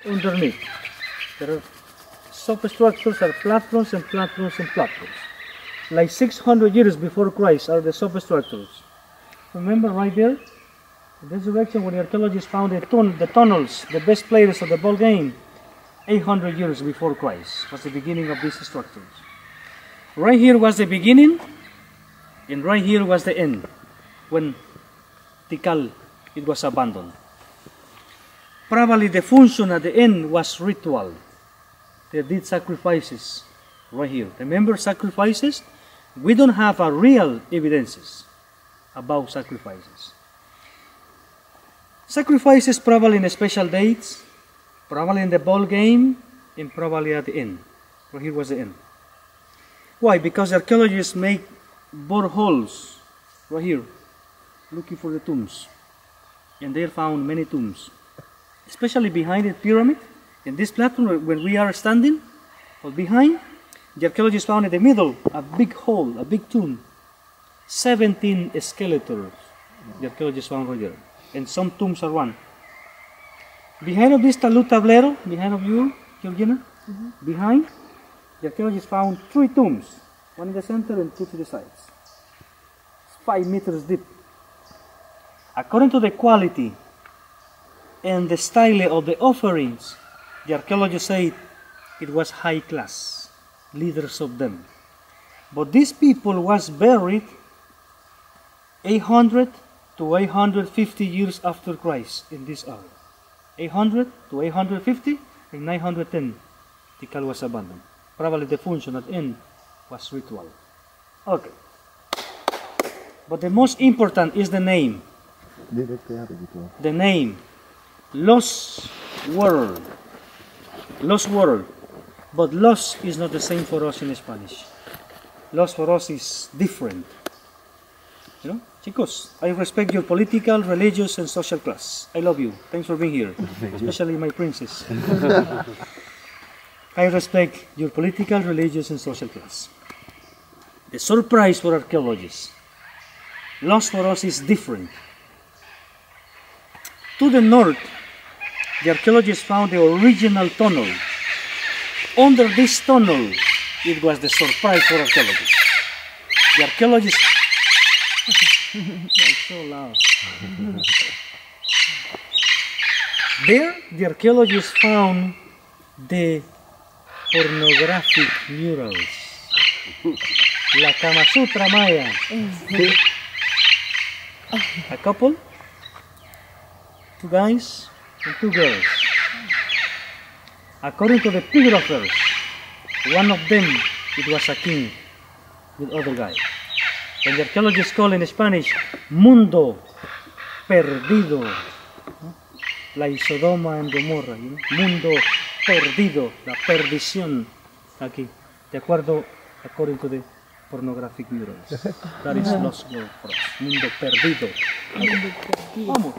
underneath. There are substructures, are platforms and platforms and platforms. Like 600 years before Christ are the substructures. Remember right there? In this direction when the archaeologists found the tunnels, the best players of the ball game, 800 years before Christ was the beginning of these structures. Right here was the beginning, and right here was the end, when Tikal, it was abandoned. Probably the function at the end was ritual. They did sacrifices right here. Remember sacrifices? We don't have a real evidences about sacrifices. Sacrifices probably in special dates, probably in the ball game, and probably at the end. Right here was the end. Why? Because archaeologists make boreholes right here, looking for the tombs. And they found many tombs, especially behind the pyramid. In this platform, when we are standing, or behind, the archaeologists found in the middle a big hole, a big tomb. 17 skeletons the archaeologists found right there. And some tombs are one. Behind of this talud tablero, behind of you, Georgina, behind, the archaeologists found 3 tombs, one in the center and 2 to the sides. It's 5 meters deep. According to the quality and the style of the offerings, the archaeologists say it was high class, leaders of them. But these people was buried 800 to 850 years after Christ in this area. 800 to 850 and 910, Tikal was abandoned. Probably the function at the end was ritual. Okay. But the most important is the name. The name. Lost World. Lost World. But lost is not the same for us in Spanish. Lost for us is different. You know? Chicos, I respect your political, religious, and social class. I love you. Thanks for being here. Especially my princess. I respect your political, religious, and social class. The surprise for archaeologists. Lost for us is different. To the north, the archaeologists found the original tunnel. Under this tunnel, it was the surprise for archaeologists. The archaeologists... It's so loud. There, the archaeologists found the pornographic murals. La Kama Sutra Maya. A couple, 2 guys and 2 girls. According to the pictographers, one of them, it was a king with other guy. And the archaeologists call in Spanish, Mundo Perdido. Like Sodoma and Gomorra, you know? Mundo Perdido, la perdición aquí, de acuerdo, according to the pornographic murals. That is lost world for us. Mundo Perdido. Vamos.